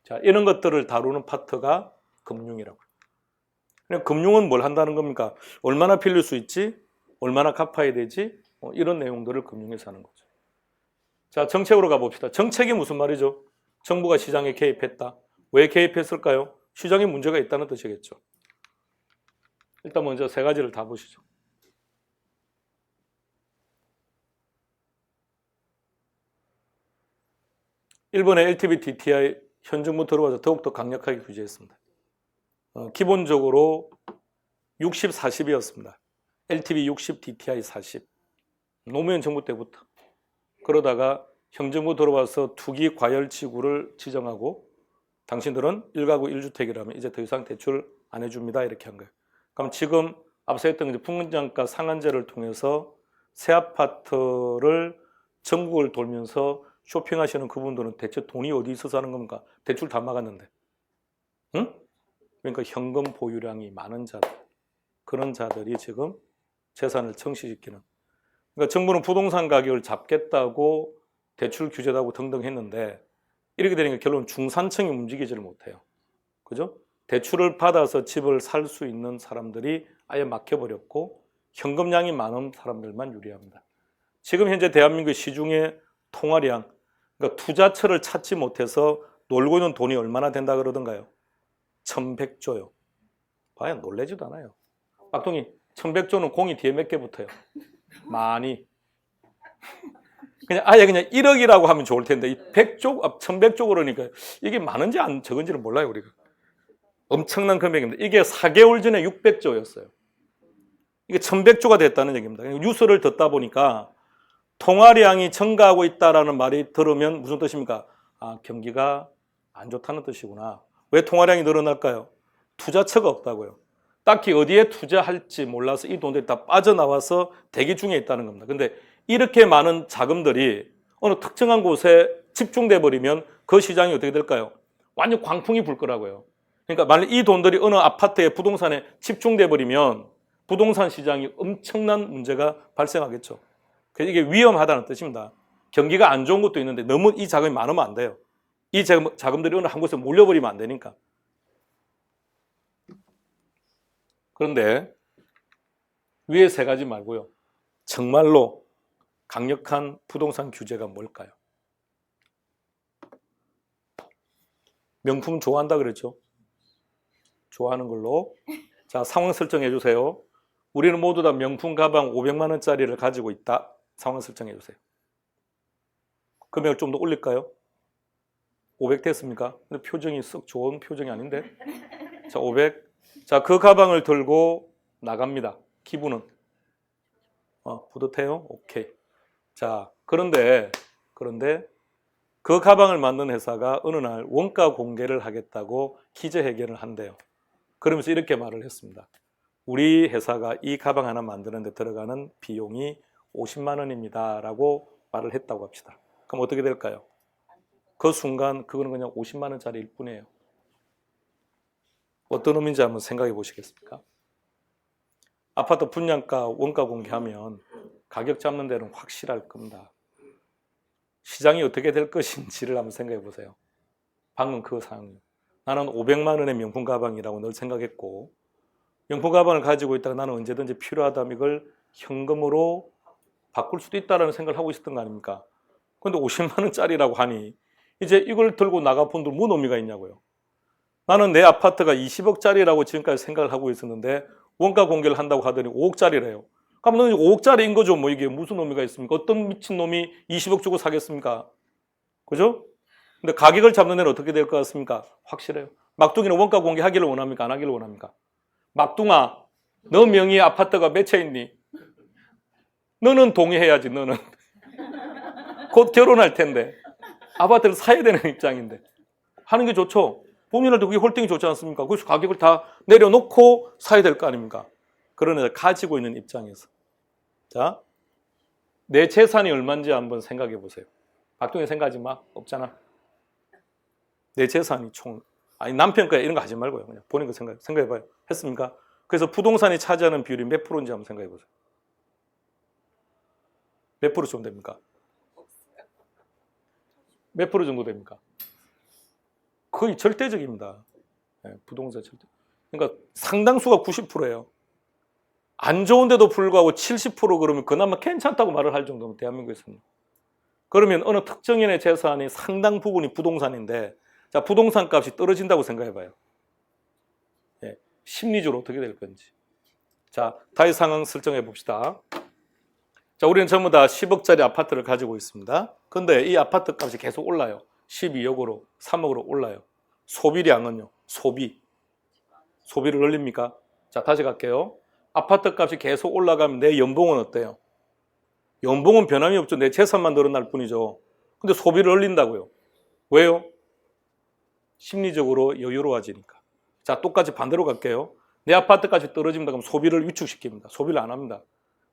자, 이런 것들을 다루는 파트가 금융이라고. 금융은 뭘 한다는 겁니까? 얼마나 빌릴 수 있지? 얼마나 갚아야 되지? 이런 내용들을 금융에서 하는 거죠. 자, 정책으로 가봅시다. 정책이 무슨 말이죠? 정부가 시장에 개입했다. 왜 개입했을까요? 시장에 문제가 있다는 뜻이겠죠. 일단 먼저 세 가지를 다 보시죠. 1번에 LTV, DTI 현 정부 들어와서 더욱더 강력하게 규제했습니다. 기본적으로 60, 40이었습니다. LTV 60, DTI 40. 노무현 정부 때부터. 그러다가 현 정부 들어와서 투기 과열지구를 지정하고 당신들은 1가구 1주택이라면 이제 더 이상 대출 안 해줍니다. 이렇게 한 거예요. 그럼 지금 앞서 했던 분양가 상한제를 통해서 새 아파트를 전국을 돌면서 쇼핑하시는 그분들은 대체 돈이 어디 있어서 하는 겁니까? 대출 다 막았는데. 응? 그러니까 현금 보유량이 많은 자들. 그런 자들이 지금 재산을 청시시키는. 그러니까 정부는 부동산 가격을 잡겠다고 대출 규제도 하고 등등 했는데 이렇게 되니까 결론 중산층이 움직이지를 못해요. 그죠? 대출을 받아서 집을 살 수 있는 사람들이 아예 막혀버렸고 현금량이 많은 사람들만 유리합니다. 지금 현재 대한민국 시중의 통화량, 그러니까 투자처를 찾지 못해서 놀고 있는 돈이 얼마나 된다 그러던가요? 1100조요. 과연 놀래지도 않아요. 빡통이 1100조는 공이 뒤에 몇 개 붙어요. 많이. 그냥 아예 그냥 1억이라고 하면 좋을 텐데 100조, 1100조 그러니까 이게 많은지 안 적은지를 몰라요 우리가. 엄청난 금액입니다. 이게 4개월 전에 600조였어요. 이게 1100조가 됐다는 얘기입니다. 뉴스를 듣다 보니까 통화량이 증가하고 있다는 말이 들으면 무슨 뜻입니까? 아, 경기가 안 좋다는 뜻이구나. 왜 통화량이 늘어날까요? 투자처가 없다고요. 딱히 어디에 투자할지 몰라서 이 돈들이 다 빠져나와서 대기 중에 있다는 겁니다. 근데 이렇게 많은 자금들이 어느 특정한 곳에 집중돼 버리면 그 시장이 어떻게 될까요? 완전 광풍이 불 거라고요. 그러니까 만약 이 돈들이 어느 아파트에 부동산에 집중돼 버리면 부동산 시장이 엄청난 문제가 발생하겠죠. 그래서 이게 위험하다는 뜻입니다. 경기가 안 좋은 것도 있는데 너무 이 자금이 많으면 안 돼요. 이 자금들이 어느 한 곳에 몰려버리면 안 되니까. 그런데 위에 세 가지 말고요. 정말로 강력한 부동산 규제가 뭘까요? 명품 좋아한다 그랬죠? 좋아하는 걸로. 자, 상황 설정해 주세요. 우리는 모두 다 명품 가방 500만 원짜리를 가지고 있다. 상황 설정해 주세요. 금액을 좀 더 올릴까요? 500 됐습니까? 근데 표정이 썩 좋은 표정이 아닌데. 자, 500. 자, 그 가방을 들고 나갑니다. 기분은? 뿌듯해요? 오케이. 자, 그런데 그 가방을 만든 회사가 어느 날 원가 공개를 하겠다고 기재회견을 한대요. 그러면서 이렇게 말을 했습니다. 우리 회사가 이 가방 하나 만드는 데 들어가는 비용이 50만 원입니다. 라고 말을 했다고 합시다. 그럼 어떻게 될까요? 그 순간 그거는 그냥 50만 원짜리일 뿐이에요. 어떤 의미인지 한번 생각해 보시겠습니까? 아파트 분양가 원가 공개하면 가격 잡는 데는 확실할 겁니다. 시장이 어떻게 될 것인지를 한번 생각해 보세요. 방금 그 상황이에요. 나는 500만 원의 명품 가방이라고 늘 생각했고 명품 가방을 가지고 있다가 나는 언제든지 필요하다면 이걸 현금으로 바꿀 수도 있다는 생각을 하고 있었던 거 아닙니까? 그런데 50만 원짜리라고 하니 이제 이걸 들고 나가 본들 무슨 의미가 있냐고요. 나는 내 아파트가 20억짜리라고 지금까지 생각을 하고 있었는데 원가 공개를 한다고 하더니 5억짜리래요. 그럼 너는 5억짜리인 거죠. 뭐 이게 무슨 의미가 있습니까? 어떤 미친놈이 20억 주고 사겠습니까? 그죠? 근데 가격을 잡는 데는 어떻게 될 것 같습니까? 확실해요. 막둥이는 원가 공개하기를 원합니까? 안 하기를 원합니까? 막둥아, 너 명의의 아파트가 몇 채 있니? 너는 동의해야지, 너는. 곧 결혼할 텐데. 아파트를 사야 되는 입장인데. 하는 게 좋죠? 본인한테 그게 홀딩이 좋지 않습니까? 그래서 가격을 다 내려놓고 사야 될 거 아닙니까? 그러나 가지고 있는 입장에서. 자, 내 재산이 얼마인지 한번 생각해 보세요. 박동희 생각하지 마. 없잖아. 내 재산이 아니 남편 거 이런 거 하지 말고요. 그냥 본인 거 생각해 봐요. 했습니까? 그래서 부동산이 차지하는 비율이 몇 프로인지 한번 생각해 보세요. 몇 프로 정도 됩니까? 몇 프로 정도 됩니까? 거의 절대적입니다. 네, 부동산 절대. 그러니까 상당수가 90%예요. 안 좋은데도 불구하고 70% 그러면 그나마 괜찮다고 말을 할 정도면 대한민국에서는. 그러면 어느 특정인의 재산이 상당 부분이 부동산인데 자, 부동산 값이 떨어진다고 생각해 봐요. 예, 심리적으로 어떻게 될 건지. 자, 다시 상황 설정해 봅시다. 자, 우리는 전부 다 10억짜리 아파트를 가지고 있습니다. 근데 이 아파트 값이 계속 올라요. 12억으로, 3억으로 올라요. 소비량은요, 소비를 늘립니까? 자, 다시 갈게요. 아파트 값이 계속 올라가면 내 연봉은 어때요? 연봉은 변함이 없죠. 내 재산만 늘어날 뿐이죠. 근데 소비를 늘린다고요. 왜요? 심리적으로 여유로워지니까. 자, 똑같이 반대로 갈게요. 내 아파트까지 떨어집니다. 그럼 소비를 위축시킵니다. 소비를 안 합니다.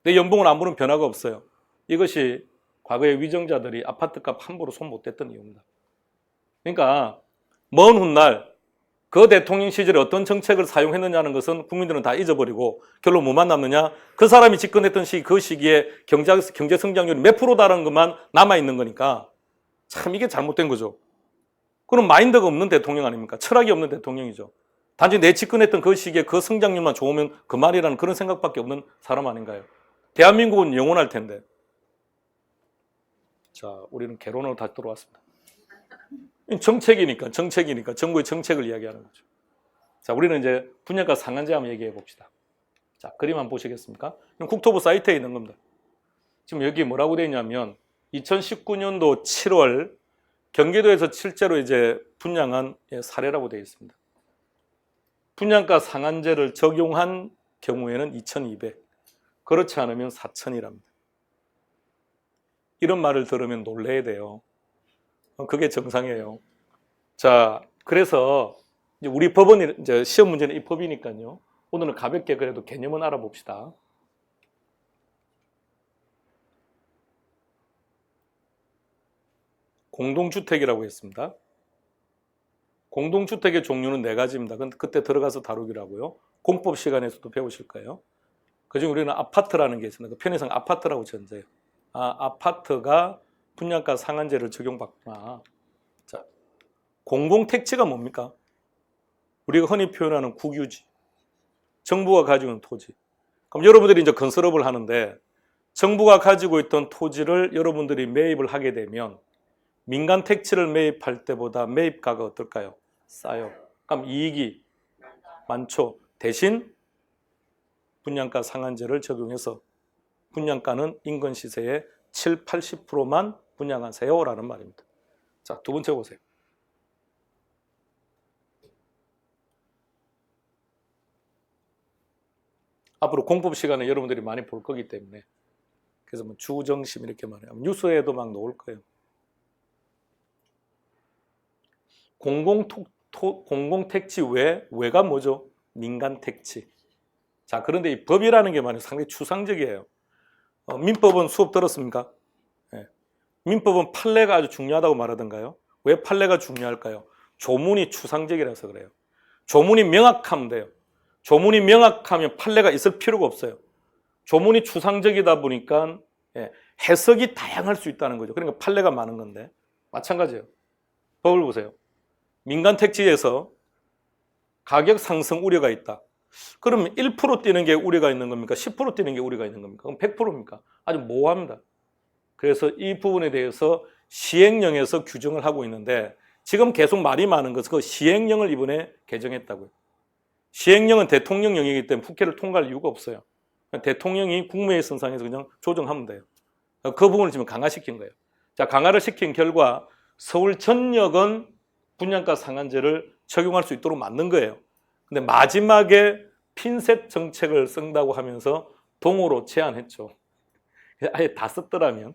내 연봉은 아무런 변화가 없어요. 이것이 과거의 위정자들이 아파트값 함부로 손 못 댔던 이유입니다. 그러니까 먼 훗날 그 대통령 시절에 어떤 정책을 사용했느냐는 것은 국민들은 다 잊어버리고 결론 뭐만 남느냐? 그 사람이 집권했던 그 시기에 경제 성장률이 몇 프로다라는 것만 남아있는 거니까 참 이게 잘못된 거죠. 그럼 마인드가 없는 대통령 아닙니까? 철학이 없는 대통령이죠. 단지 내 집권했던 그 시기에 그 성장률만 좋으면 그만이라는 그런 생각밖에 없는 사람 아닌가요? 대한민국은 영원할 텐데. 자, 우리는 개론으로 다시 들어왔습니다. 정책이니까 정부의 정책을 이야기하는 거죠. 자, 우리는 이제 분양가 상한제 한번 얘기해 봅시다. 자, 그림 한번 보시겠습니까? 국토부 사이트에 있는 겁니다. 지금 여기 뭐라고 되어 있냐면 2019년도 7월 경기도에서 실제로 이제 분양한 사례라고 되어 있습니다. 분양가 상한제를 적용한 경우에는 2,200, 그렇지 않으면 4,000이랍니다. 이런 말을 들으면 놀래야 돼요. 그게 정상이에요. 자, 그래서 이제 우리 법원이 이제 시험 문제는 이 법이니까요. 오늘은 가볍게 그래도 개념은 알아봅시다. 공동주택이라고 했습니다. 공동주택의 종류는 4가지입니다. 그때 들어가서 다루기로 하고요. 공법 시간에서도 배우실 거예요. 그중에 우리는 아파트라는 게 있습니다. 그 편의상 아파트라고 전제해요. 아파트가 분양가 상한제를 적용받구나. 자, 공공택지가 뭡니까? 우리가 흔히 표현하는 국유지. 정부가 가지고 있는 토지. 그럼 여러분들이 이제 건설업을 하는데 정부가 가지고 있던 토지를 여러분들이 매입을 하게 되면 민간 택지를 매입할 때보다 매입가가 어떨까요? 싸요. 그럼 이익이 많죠. 대신 분양가 상한제를 적용해서 분양가는 인근 시세의 7, 80%만 분양하세요라는 말입니다. 자, 두 번째 보세요. 앞으로 공법 시간에 여러분들이 많이 볼 거기 때문에 그래서 뭐 주정심 이렇게 말해요. 뉴스에도 막 나올 거예요. 공공택지 외가 뭐죠? 민간택지. 자, 그런데 이 법이라는 게 말이에요. 상당히 추상적이에요. 민법은 수업 들었습니까? 네. 민법은 판례가 아주 중요하다고 말하던가요? 왜 판례가 중요할까요? 조문이 추상적이라서 그래요. 조문이 명확하면 돼요. 조문이 명확하면 판례가 있을 필요가 없어요. 조문이 추상적이다 보니까 해석이 다양할 수 있다는 거죠. 그러니까 판례가 많은 건데 마찬가지예요. 법을 보세요. 민간 택지에서 가격 상승 우려가 있다. 그러면 1% 뛰는 게 우려가 있는 겁니까? 10% 뛰는 게 우려가 있는 겁니까? 그럼 100%입니까? 아주 모호합니다. 그래서 이 부분에 대해서 시행령에서 규정을 하고 있는데 지금 계속 말이 많은 것은 그 시행령을 이번에 개정했다고요. 시행령은 대통령령이기 때문에 국회를 통과할 이유가 없어요. 대통령이 국무회의 선상에서 그냥 조정하면 돼요. 그 부분을 지금 강화시킨 거예요. 자, 강화를 시킨 결과 서울 전역은 분양가 상한제를 적용할 수 있도록 만든 거예요. 근데 마지막에 핀셋 정책을 쓴다고 하면서 동호로 제한했죠. 아예 다 썼더라면.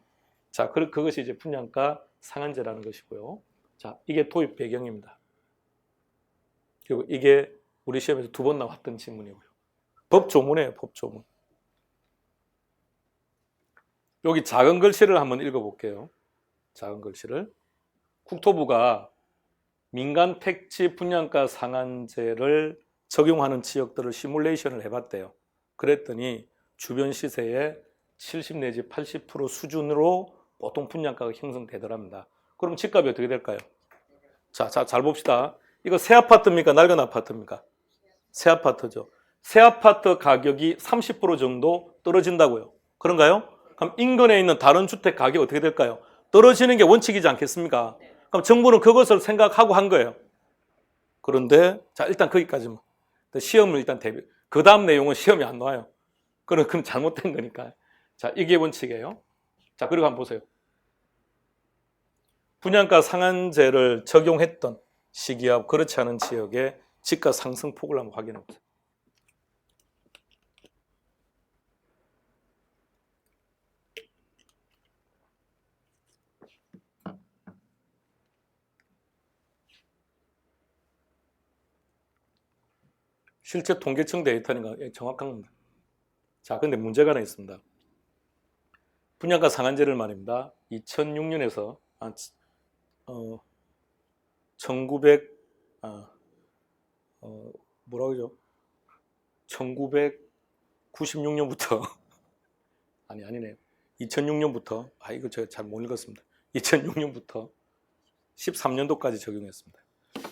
자, 그것이 이제 분양가 상한제라는 것이고요. 자, 이게 도입 배경입니다. 그리고 이게 우리 시험에서 2번 나왔던 질문이고요. 법조문이에요, 법조문. 여기 작은 글씨를 한번 읽어볼게요. 작은 글씨를. 국토부가 민간 택지 분양가 상한제를 적용하는 지역들을 시뮬레이션을 해봤대요. 그랬더니 주변 시세의 70 내지 80% 수준으로 보통 분양가가 형성되더랍니다. 그럼 집값이 어떻게 될까요? 자, 잘 봅시다. 이거 새 아파트입니까? 낡은 아파트입니까? 새 아파트죠. 새 아파트 가격이 30% 정도 떨어진다고요. 그런가요? 그럼 인근에 있는 다른 주택 가격이 어떻게 될까요? 떨어지는 게 원칙이지 않겠습니까? 그럼 정부는 그것을 생각하고 한 거예요. 그런데 자, 일단 거기까지만. 시험을 일단 대비. 그 다음 내용은 시험이 안 나와요. 그럼 잘못된 거니까. 자, 이게 원칙이에요. 자, 그리고 한번 보세요. 분양가 상한제를 적용했던 시기와 그렇지 않은 지역의 집가 상승폭을 한번 확인해 보세요. 실제 통계청 데이터니까 정확한 겁니다. 자, 근데 문제가 하나 있습니다. 분양가 상한제를 말입니다. 2006년에서 1900 뭐라고 그러죠? 1996년부터 아니네요. 2006년부터 이거 제가 잘 못 읽었습니다. 2006년부터 13년도까지 적용했습니다.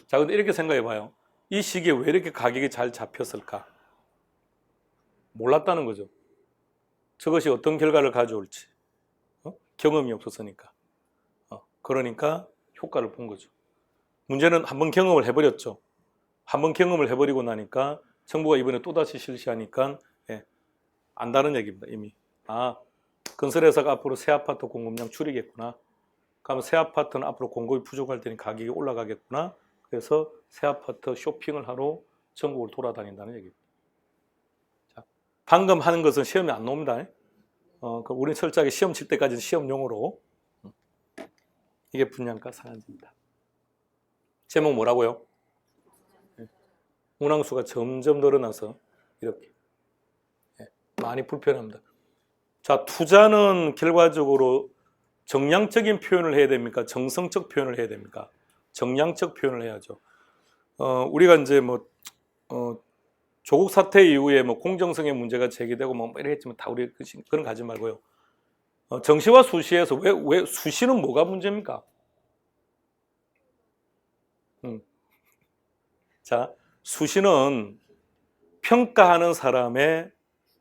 자, 근데 이렇게 생각해 봐요. 이 시기에 왜 이렇게 가격이 잘 잡혔을까? 몰랐다는 거죠. 저것이 어떤 결과를 가져올지. 경험이 없었으니까. 그러니까 효과를 본 거죠. 문제는 한번 경험을 해버렸죠. 한번 경험을 해버리고 나니까 정부가 이번에 또다시 실시하니까 안다는 얘기입니다. 이미. 건설회사가 앞으로 새 아파트 공급량 줄이겠구나. 그러면 새 아파트는 앞으로 공급이 부족할 테니 가격이 올라가겠구나. 그래서 새 아파트 쇼핑을 하러 전국을 돌아다닌다는 얘기입니다. 자, 방금 하는 것은 시험에 안 나옵니다. 우리는 철저하게 시험 칠 때까지는 시험용으로. 이게 분양가 상한제입니다. 제목 뭐라고요? 운항수가 점점 늘어나서 이렇게 많이 불편합니다. 자, 투자는 결과적으로 정량적인 표현을 해야 됩니까? 정성적 표현을 해야 됩니까? 정량적 표현을 해야죠. 우리가 이제 조국 사태 이후에 공정성의 문제가 제기되고 이렇게 했지만 다 우리 그런 거 하지 말고요. 정시와 수시에서 왜 수시는 뭐가 문제입니까? 자, 수시는 평가하는 사람의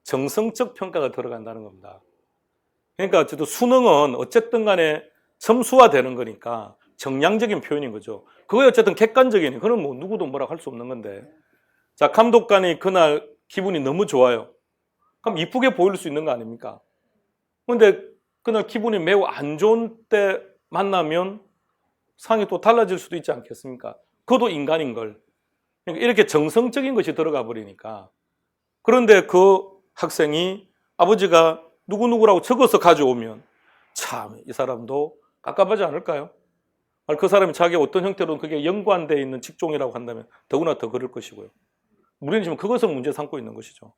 정성적 평가가 들어간다는 겁니다. 그러니까 어쨌든 수능은 어쨌든 간에 점수화되는 거니까 정량적인 표현인 거죠. 그거에 어쨌든 객관적이니 그건 뭐 누구도 뭐라고 할 수 없는 건데. 자, 감독관이 그날 기분이 너무 좋아요. 그럼 이쁘게 보일 수 있는 거 아닙니까? 근데 그날 기분이 매우 안 좋은 때 만나면 상이 또 달라질 수도 있지 않겠습니까? 그것도 인간인 걸. 그러니까 이렇게 정성적인 것이 들어가 버리니까. 그런데 그 학생이 아버지가 누구누구라고 적어서 가져오면 참 이 사람도 깝깝하지 않을까요? 그 사람이 자기 어떤 형태로든 그게 연관되어 있는 직종이라고 한다면 더구나 더 그럴 것이고요. 우리는 지금 그것을 문제 삼고 있는 것이죠.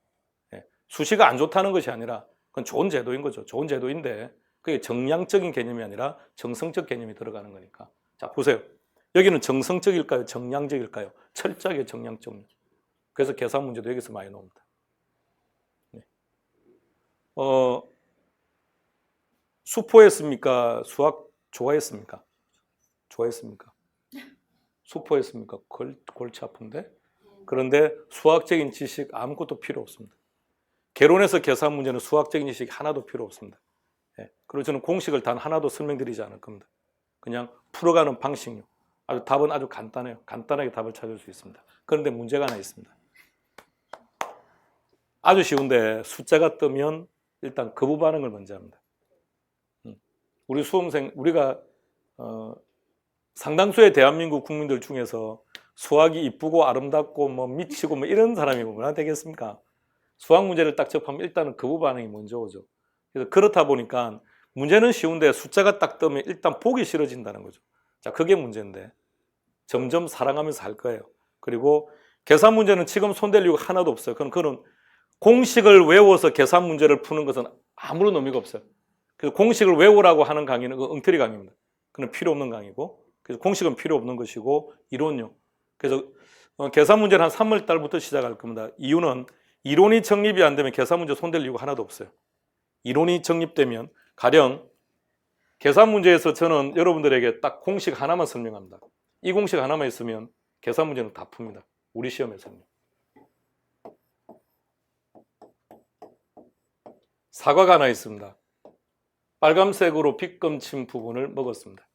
수시가 안 좋다는 것이 아니라 그건 좋은 제도인 거죠. 좋은 제도인데 그게 정량적인 개념이 아니라 정성적 개념이 들어가는 거니까. 자, 보세요. 여기는 정성적일까요? 정량적일까요? 철저하게 정량적. 그래서 계산 문제도 여기서 많이 나옵니다. 수포했습니까? 수학 좋아했습니까? 좋아했습니까? 수포했습니까? 골치 아픈데? 그런데 수학적인 지식 아무것도 필요 없습니다. 개론에서 계산 문제는 수학적인 지식이 하나도 필요 없습니다. 그리고 저는 공식을 단 하나도 설명드리지 않을 겁니다. 그냥 풀어가는 방식요. 답은 아주 간단해요. 간단하게 답을 찾을 수 있습니다. 그런데 문제가 하나 있습니다. 아주 쉬운데 숫자가 뜨면 일단 거부 반응을 먼저 합니다. 우리 수험생, 우리가 상당수의 대한민국 국민들 중에서 수학이 이쁘고 아름답고 뭐 미치고 뭐 이런 사람이 뭐나 되겠습니까? 수학 문제를 딱 접하면 일단은 거부 반응이 먼저 오죠. 그래서 그렇다 보니까 문제는 쉬운데 숫자가 딱 뜨면 일단 보기 싫어진다는 거죠. 자, 그게 문제인데 점점 사랑하면서 할 거예요. 그리고 계산 문제는 지금 손댈 이유가 하나도 없어요. 그건 공식을 외워서 계산 문제를 푸는 것은 아무런 의미가 없어요. 그래서 공식을 외우라고 하는 강의는 그 엉터리 강의입니다. 그건 필요 없는 강의고, 그래서 공식은 필요 없는 것이고 이론요. 그래서 계산 문제는 한 3월 달부터 시작할 겁니다. 이유는 이론이 정립이 안 되면 계산 문제 손댈 이유가 하나도 없어요. 이론이 정립되면 가령 계산 문제에서 저는 여러분들에게 딱 공식 하나만 설명합니다. 이 공식 하나만 있으면 계산 문제는 다 풉니다. 우리 시험에서는. 사과가 하나 있습니다. 빨간색으로 빗금 친 부분을 먹었습니다.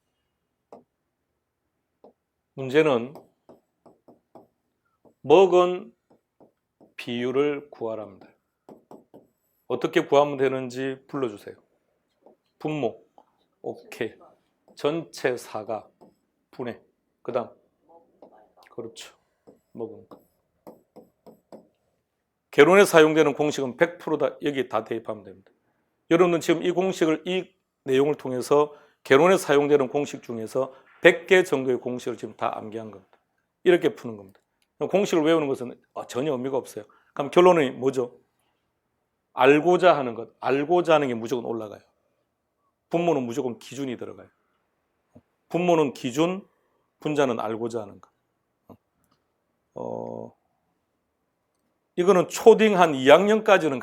문제는 먹은 비율을 구하랍니다. 어떻게 구하면 되는지 불러주세요. 분모, 오케이. 전체 사과, 분해. 그 다음, 그렇죠. 먹은 거. 개론에 사용되는 공식은 100%다 여기 다 대입하면 됩니다. 여러분은 지금 이 공식을 이 내용을 통해서 개론에 사용되는 공식 중에서 100개 정도의 공식을 지금 다 암기한 겁니다. 이렇게 푸는 겁니다. 공식을 외우는 것은 전혀 의미가 없어요. 그럼 결론은 뭐죠? 알고자 하는 것, 알고자 하는 게 무조건 올라가요. 분모는 무조건 기준이 들어가요. 분모는 기준, 분자는 알고자 하는 것. 이거는 초딩 한 2학년까지는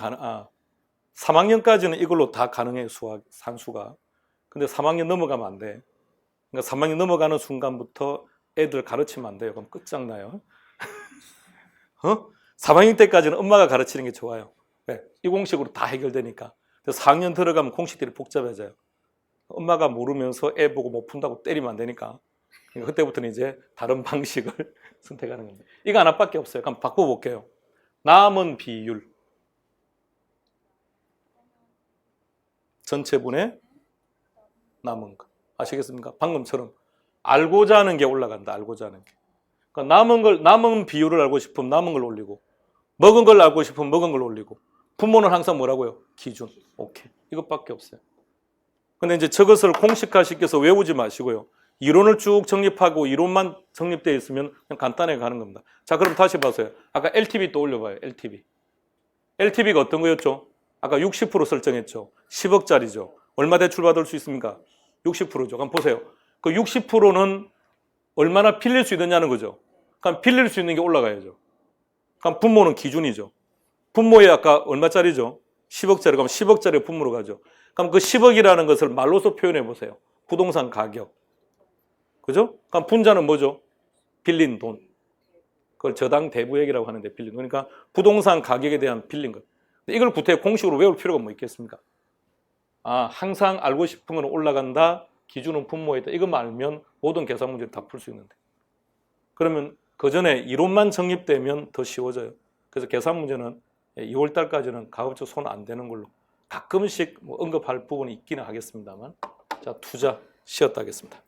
3학년까지는 이걸로 다 가능해요. 수학, 산수가. 근데 3학년 넘어가면 안 돼. 그러니까 3학년 넘어가는 순간부터 애들 가르치면 안 돼요. 그럼 끝장나요. 3학년 때까지는 엄마가 가르치는 게 좋아요. 네, 이 공식으로 다 해결되니까. 4학년 들어가면 공식들이 복잡해져요. 엄마가 모르면서 애 보고 못 푼다고 때리면 안 되니까. 그러니까 그때부터는 이제 다른 방식을 선택하는 겁니다. 이거 하나밖에 없어요. 그럼 바꿔볼게요. 남은 비율. 전체분의 남은 거. 아시겠습니까? 방금처럼 알고자 하는 게 올라간다. 알고자 하는 게. 그러니까 남은 비율을 알고 싶으면 남은 걸 올리고, 먹은 걸 알고 싶으면 먹은 걸 올리고, 분모는 항상 뭐라고요? 기준. 오케이. 이것밖에 없어요. 근데 이제 저것을 공식화시켜서 외우지 마시고요. 이론을 쭉 정립하고 이론만 정립되어 있으면 그냥 간단하게 가는 겁니다. 자, 그럼 다시 보세요. 아까 LTV 또 올려봐요. LTV. LTV가 어떤 거였죠? 아까 60% 설정했죠. 10억짜리죠. 얼마 대출 받을 수 있습니까? 60%죠. 그럼 보세요. 그 60%는 얼마나 빌릴 수 있느냐는 거죠. 그럼 빌릴 수 있는 게 올라가야죠. 그럼 분모는 기준이죠. 분모에 아까 얼마짜리죠? 10억짜리. 그럼 10억짜리 분모로 가죠. 그럼 그 10억이라는 것을 말로서 표현해 보세요. 부동산 가격. 그죠? 그럼 분자는 뭐죠? 빌린 돈. 그걸 저당 대부액이라고 하는데 빌린 거. 그러니까 부동산 가격에 대한 빌린 거. 근데 이걸 구태 공식으로 외울 필요가 뭐 있겠습니까? 아, 항상 알고 싶은 건 올라간다. 기준은 분모했다. 이것만 알면 모든 계산 문제를 다 풀 수 있는데. 그러면 그 전에 이론만 정립되면 더 쉬워져요. 그래서 계산 문제는 2월 달까지는 가급적 손 안 대는 걸로. 가끔씩 뭐 언급할 부분이 있기는 하겠습니다만. 자, 투자 쉬었다 하겠습니다.